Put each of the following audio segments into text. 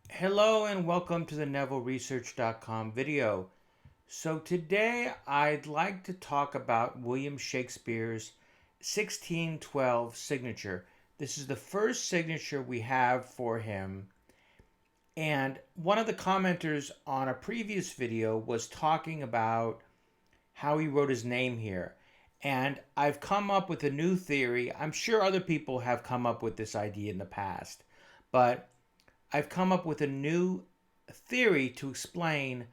Hello and welcome to the NevilleResearch.com video. So today I'd like to talk about William Shakespeare's 1612 signature. This is the first signature we have for him. And one of the commenters on a previous video was talking about how he wrote his name here. And I've come up with a new theory. I'm sure other people have come up with this idea in the past, but I've come up with a new theory to explain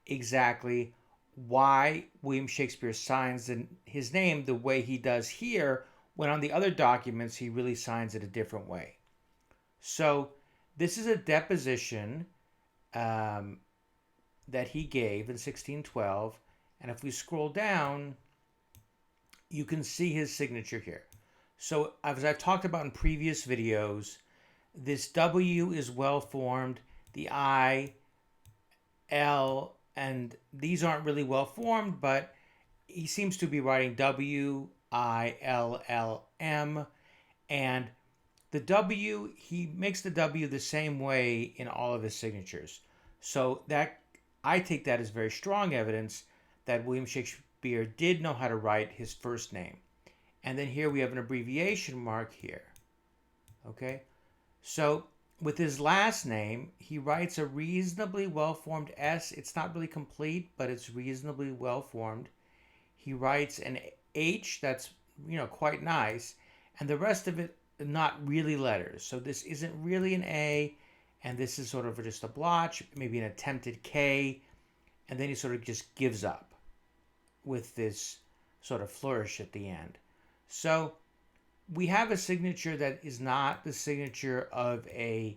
exactly why William Shakespeare signs his name the way he does here, when on the other documents he really signs it a different way. So this is a deposition that he gave in 1612, and if we scroll down, you can see his signature here. So as I've talked about in previous videos, this W is well formed, the I, L, and these aren't really well formed, but he seems to be writing W, I, L, L, M, and the W, he makes the W the same way in all of his signatures. So that, I take that as very strong evidence that William Shakespeare did know how to write his first name. And then here we have an abbreviation mark here. Okay? So with his last name, he writes a reasonably well-formed S. It's not really complete, but it's reasonably well-formed. He writes an H that's, quite nice, and the rest of it not really letters. So this isn't really an A, and this is sort of just a blotch, maybe an attempted K, and then he sort of just gives up with this sort of flourish at the end. So we have a signature that is not the signature of a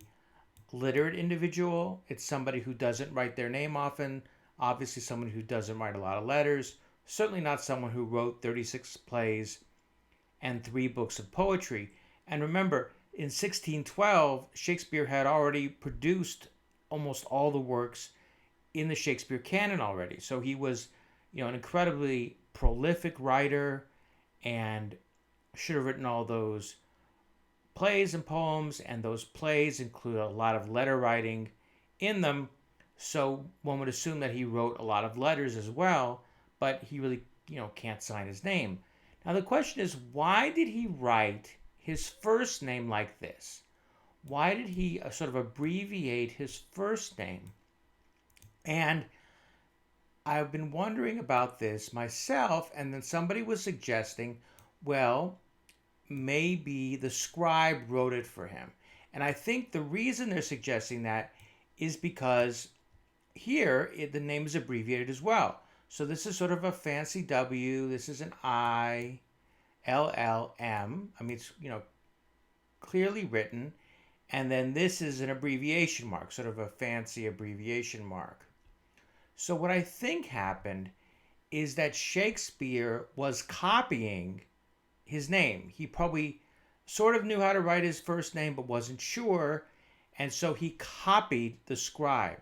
literate individual. It's somebody who doesn't write their name often, obviously someone who doesn't write a lot of letters, certainly not someone who wrote 36 plays and 3 books of poetry. And remember, in 1612, Shakespeare had already produced almost all the works in the Shakespeare canon already. So he was, an incredibly prolific writer and should have written all those plays and poems, and those plays include a lot of letter writing in them. So one would assume that he wrote a lot of letters as well, but he really, can't sign his name. Now the question is, why did he write his first name like this? Why did he sort of abbreviate his first name? And I've been wondering about this myself, and then somebody was suggesting, well, maybe the scribe wrote it for him. And I think the reason they're suggesting that is because here the name is abbreviated as well. So this is sort of a fancy W. This is an I, L, L, M. I mean, it's, clearly written. And then this is an abbreviation mark, sort of a fancy abbreviation mark. So what I think happened is that Shakespeare was copying his name. He probably sort of knew how to write his first name but wasn't sure, and so he copied the scribe.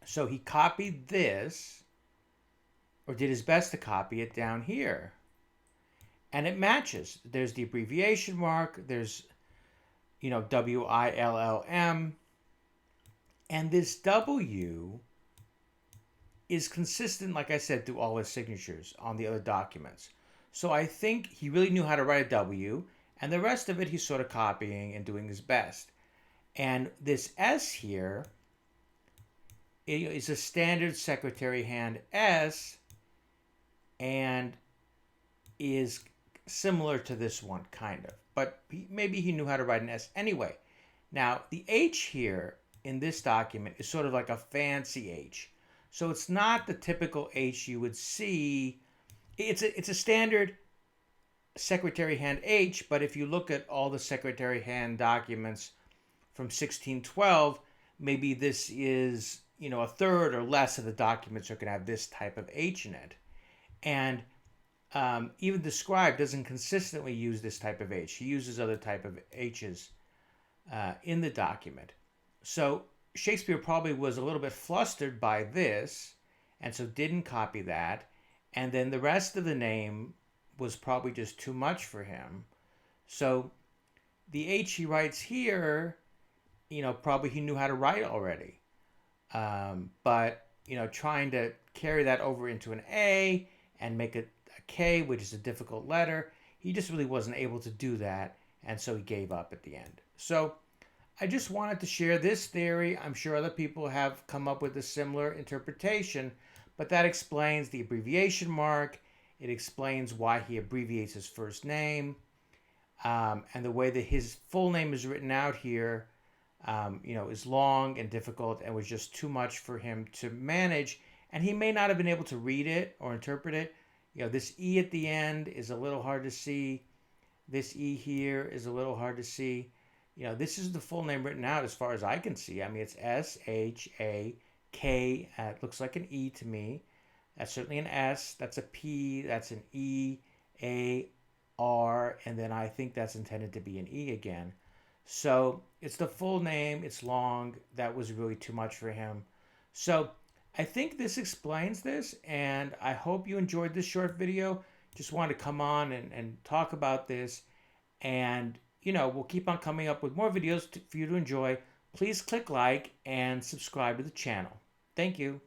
So he copied this, or did his best to copy it down here. And it matches. There's the abbreviation mark, there's, W-I-L-L-M, and this W is consistent, like I said, through all his signatures on the other documents. So I think he really knew how to write a W, and the rest of it he's sort of copying and doing his best. And this S here is a standard secretary hand S, and is similar to this one, kind of. But maybe he knew how to write an S anyway. Now, the H here in this document is sort of like a fancy H. So it's not the typical H you would see. It's a standard secretary hand H, but if you look at all the secretary hand documents from 1612, maybe this is, a third or less of the documents are going to have this type of H in it. And even the scribe doesn't consistently use this type of H. He uses other type of H's in the document. So Shakespeare probably was a little bit flustered by this, and so didn't copy that. And then the rest of the name was probably just too much for him. So the H he writes here probably he knew how to write already. But, trying to carry that over into an A and make it a K, which is a difficult letter, he just really wasn't able to do that. And so he gave up at the end. So I just wanted to share this theory. I'm sure other people have come up with a similar interpretation, but that explains the abbreviation mark. It explains why he abbreviates his first name, and the way that his full name is written out here, is long and difficult and was just too much for him to manage. And he may not have been able to read it or interpret it. This E at the end is a little hard to see. This E here is a little hard to see. This is the full name written out as far as I can see. I mean, it's S-H-A-K. It looks like an E to me. That's certainly an S. That's a P. That's an E, A, R. And then I think that's intended to be an E again. So it's the full name. It's long. That was really too much for him. So I think this explains this. And I hope you enjoyed this short video. Just wanted to come on and talk about this. And we'll keep on coming up with more videos for you to enjoy. Please click like and subscribe to the channel. Thank you.